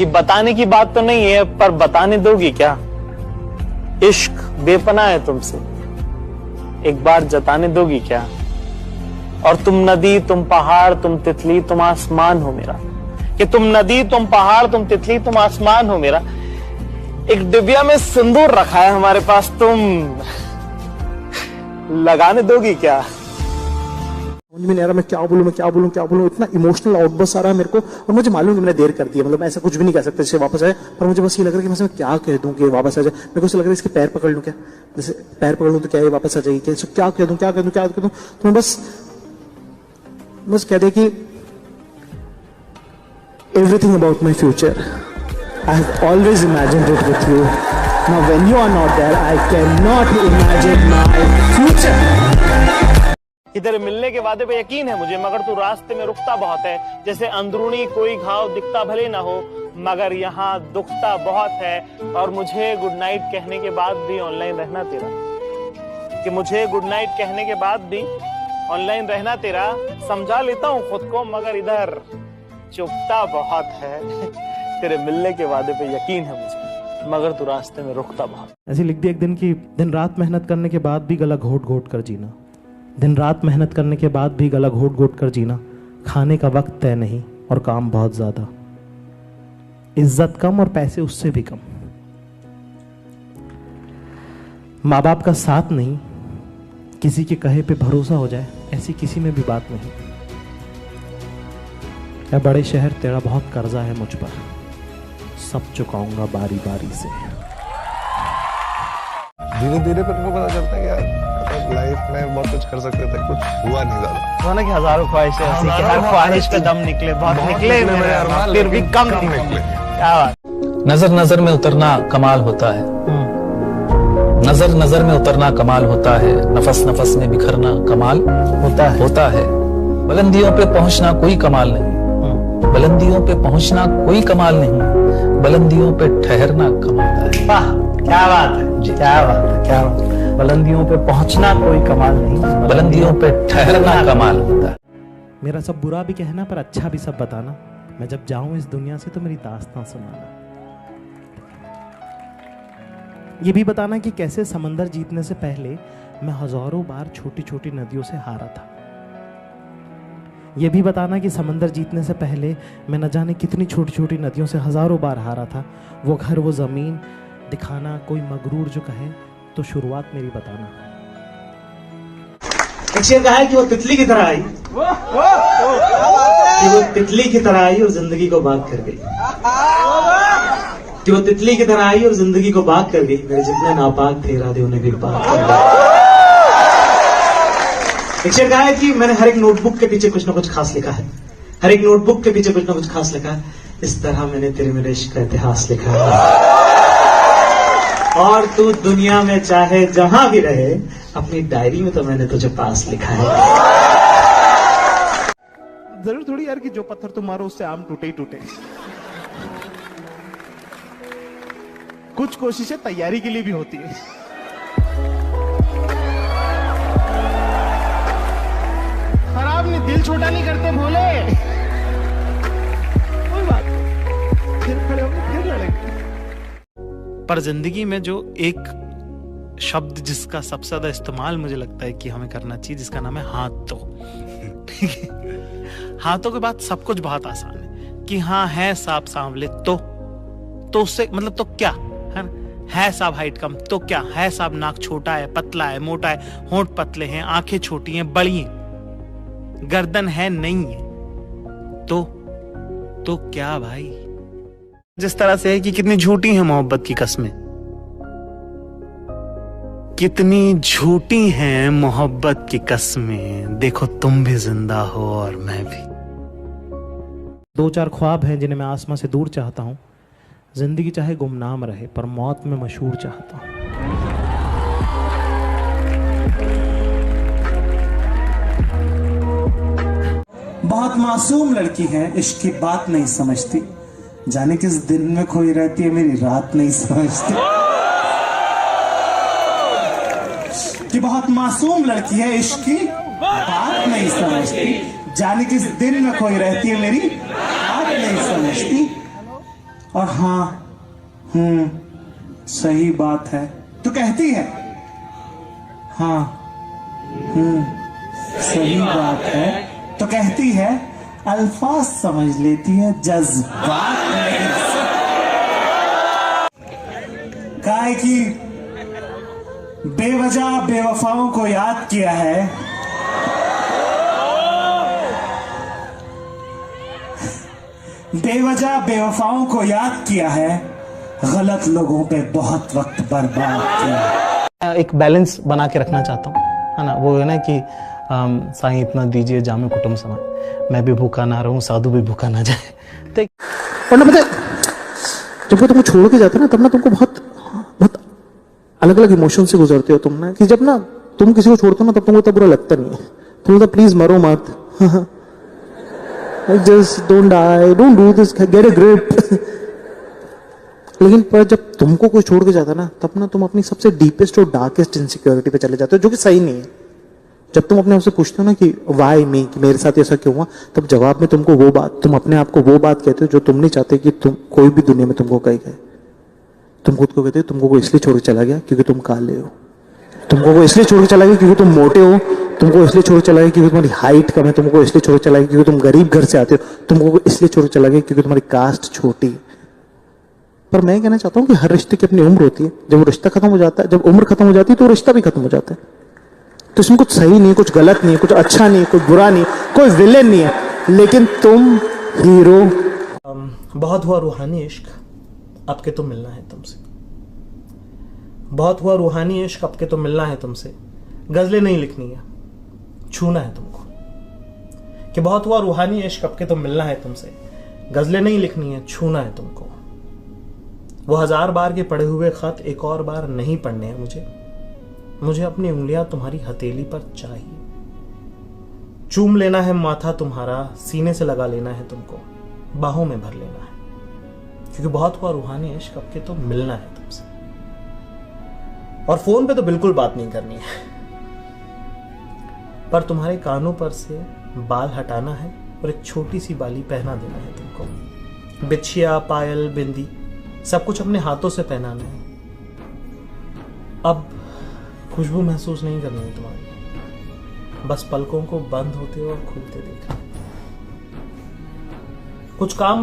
कि बताने की बात तो नहीं है, पर बताने दोगी क्या? इश्क बेपनाह है तुमसे, एक बार जताने दोगी क्या? और तुम नदी, तुम पहाड़, तुम तितली, तुम आसमान हो मेरा। कि तुम नदी, तुम पहाड़, तुम तितली, तुम आसमान हो मेरा। एक डिबिया में सिंदूर रखा है हमारे पास, तुम लगाने दोगी क्या? समझ में नहीं आ रहा मैं क्या बोलूं, इतना इमोशनल आउटबर्स्ट आ रहा है मेरे को। और मुझे मालूम कि मैंने देर कर दी है, मतलब ऐसा कुछ भी नहीं कह सकते जैसे वापस आए, पर मुझे बस ये लग रहा है कि मैं क्या कह दूं कि वापस आ जाए। मेरे को ऐसा लग रहा है इसके पैर पकड़ लूं क्या, जैसे पैर पकड़ लूं तो क्या ये वापस आ जाएगी क्या? क्या कह दूं तो मैं बस कह दे कि everything about my future I have always imagined it with you. Now when you are not there I can not imagine my future. तेरे मिलने के वादे पे यकीन है मुझे, मगर तू रास्ते में रुकता बहुत है। जैसे अंदरूनी कोई घाव दिखता भले ना हो, मगर यहाँ दुखता बहुत है। और मुझे गुड नाइट कहने के बाद भी ऑनलाइन रहना तेरा, कि मुझे गुड नाइट कहने के बाद भी ऑनलाइन रहना तेरा। समझा लेता हूँ खुद को, मगर इधर चुपता बहुत है। तेरे मिलने के वादे पे यकीन है मुझे, मगर तू रास्ते में रुकता बहुत। ऐसे लिख दिया एक दिन की, दिन रात मेहनत करने के बाद भी गला घोट घोट कर जीना, दिन रात मेहनत करने के बाद भी गला घोट घोट कर जीना। खाने का वक्त तय नहीं और काम बहुत ज्यादा, इज्जत कम और पैसे उससे भी कम। माँ बाप का साथ नहीं, किसी के कहे पे भरोसा हो जाए, ऐसी किसी में भी बात नहीं। या बड़े शहर तेरा बहुत कर्जा है मुझ पर, सब चुकाऊंगा बारी बारी से। धीरे धीरे फिर को पता चलता है यार लाइफ में बहुत कुछ कर सकते थे, कुछ हुआ नहीं ज्यादा। ना कि हजारों ख्वाहिशें ऐसी कि हर ख्वाहिश पे दम निकले, बहुत निकले फिर भी कम निकले। क्या बात। नजर नजर में उतरना कमाल होता है, नजर नजर में उतरना कमाल होता है, नफस नफस में बिखरना कमाल होता है। बुलंदियों पे पहुंचना कोई कमाल नहीं, बुलंदियों पे पहुंचना कोई कमाल नहीं, बुलंदियों पे ठहरना कमाल है। वाह, क्या बात है जी, क्या बात है, क्या बात है। बुलंदियों पे पहुंचना कोई कमाल नहीं, बुलंदियों पे ठहरना कमाल होता है। मेरा सब बुरा भी कहना पर अच्छा भी सब बताना, मैं जब जाऊं इस दुनिया से तो मेरी दास्तां सुनाना। ये भी बताना कि कैसे समंदर जीतने से पहले मैं हजारों बार छोटी छोटी नदियों से हारा था। ये भी बताना कि समंदर जीतने से पहले मैं न जाने कितनी छोटी छोटी नदियों से हजारों बार हारा था। वो घर, वो जमीन दिखाना, कोई मगरूर जो कहे तो शुरुआत मेरी बताना। एक शेर कहा है कि वो तितली की तरह आई, कि वो तितली की तरह आई और जिंदगी को बाग कर गई, कि वो तितली की तरह आई और जिंदगी को बाग कर गई। मेरे जितने नापाक थे इरादे उन्हें भी पाक कर गए। एक शेर कहा है कि मैंने हर एक नोटबुक के पीछे कुछ ना कुछ खास लिखा है, हर एक नोटबुक के पीछे कुछ ना कुछ खास लिखा है। इस तरह मैंने तेरे मेरे इश्क का इतिहास लिखा है। और तू दुनिया में चाहे जहां भी रहे, अपनी डायरी में तो मैंने तुझे पास लिखा है। जरूर थोड़ी यार कि जो पत्थर तुम मारो उससे आम टूटे ही टूटे। कुछ कोशिशें तैयारी के लिए भी होती है। खराब नहीं, दिल छोटा नहीं करते भोले। कोई बात, फिर खड़े होंगे, फिर लड़ेंगे। पर जिंदगी में जो एक शब्द जिसका सबसे ज्यादा इस्तेमाल मुझे लगता है कि हमें करना चाहिए, जिसका नाम है हाथों। हाथों के बाद सब कुछ बहुत आसान है कि हाँ है सांप सांवले तो उससे मतलब तो क्या है ना, है सांप हाइट कम तो क्या है, सांप नाक छोटा है, पतला है, मोटा है, होंठ पतले हैं, आंखें छोटी हैं, बड़ी हैं, गर्दन है नहीं है, तो क्या भाई। जिस तरह से है कि कितनी झूठी है मोहब्बत की कस्में, कितनी झूठी हैं मोहब्बत की कस्में। देखो तुम भी जिंदा हो और मैं भी। दो चार ख्वाब हैं जिन्हें मैं आसमां से दूर चाहता हूं। जिंदगी चाहे गुमनाम रहे पर मौत में मशहूर चाहता हूं। बहुत मासूम लड़की है, इश्क की बात नहीं समझती, जाने किस दिन में खोई रहती है, मेरी रात नहीं समझती। कि बहुत मासूम लड़की है, इश्क की बात नहीं समझती, जाने किस दिन में खोई रहती है, मेरी रात नहीं समझती। और हाँ, सही बात है तो कहती है, हाँ, सही बात है तो कहती है, अल्फाज समझ लेती है, जज्बात नहीं। काहे की बेवजह बेवफाओं को याद किया है, बेवजह बेवफाओं को याद किया है, गलत लोगों पे बहुत वक्त बर्बाद किया। एक बैलेंस बना के रखना चाहता हूँ, है ना। वो है ना कि साईं इतना दीजिए जामे कुटुंब समाए, मैं भी भूखा ना रहूं, साधु भी भूखा ना जाए। तो और ना पता है, जब वो तुमको छोड़ के जाते ना, तब ना तुमको बहुत बहुत अलग अलग इमोशन से गुजरते हो तुम ना, कि जब ना तुम किसी को छोड़ते हो ना, तब तुमको तब बुरा लगता नहीं है, तुम बोलते प्लीज मरो मत, just don't die, don't do this, get a grip. लेकिन पर जब तुमको कोई छोड़ के जाता है ना, तब ना तुम अपनी सबसे डीपेस्ट और डार्केस्ट इनसिक्योरिटी पे चले जाते हो, जो कि सही नहीं है। जब तुम अपने आप से पूछते हो ना कि वाई मी, कि मेरे साथ ऐसा क्यों हुआ, तब जवाब में तुमको वो बात, तुम अपने आप को वो बात कहते हो जो तुम नहीं चाहते कि तुम कोई भी दुनिया में तुमको कही गए। तुम खुद को कहते हो तुमको कोई इसलिए छोड़ के चला गया क्योंकि तुम काले हो, तुमको कोई इसलिए छोड़ के चला गया क्योंकि तुम मोटे हो, तुमको इसलिए छोड़ के चला गया क्योंकि तुम्हारी हाइट कम है, तुमको इसलिए छोड़ के चला गया क्योंकि तुम गरीब घर से आते हो, तुमको इसलिए छोड़ के चला गया क्योंकि तुम्हारी कास्ट छोटी है। पर मैं कहना चाहता हूँ कि हर रिश्ते की अपनी उम्र होती है। जब रिश्ता खत्म हो जाता है, जब उम्र खत्म हो जाती है, तो रिश्ता भी खत्म हो जाता है। तो इसमें कुछ सही नहीं, कुछ गलत नहीं, कुछ अच्छा नहीं, कुछ बुरा नहीं, कोई विलेन नहीं है, लेकिन तुम हीरो। बहुत हुआ रूहानी इश्क, अब के तो मिलना है तुमसे। बहुत हुआ रूहानी इश्क, अब के तो मिलना है तुमसे। गजलें नहीं लिखनी है, छूना है तुमको। कि बहुत हुआ रूहानी इश्क, अब के तो मिलना है तुमसे। गजलें नहीं लिखनी है, छूना है तुमको। वो 1000 बार के पढ़े हुए खत एक और बार नहीं पढ़ने हैं मुझे। मुझे अपनी उंगलियां तुम्हारी हथेली पर चाहिए। चूम लेना है माथा तुम्हारा, सीने से लगा लेना है तुमको, बाहों में भर लेना है। क्योंकि बहुत हुआ रूहानी इश्क, अब के तो मिलना है तुमसे। और फोन पे तो बिल्कुल बात नहीं करनी है, पर तुम्हारे कानों पर से बाल हटाना है और एक छोटी सी बाली पहना देना है तुमको। बिछिया, पायल, बिंदी सब कुछ अपने हाथों से पहनाना है। अब खुशबू महसूस नहीं करनी है तुम्हारी, बस पलकों को बंद होते और खुलते देखना। कुछ काम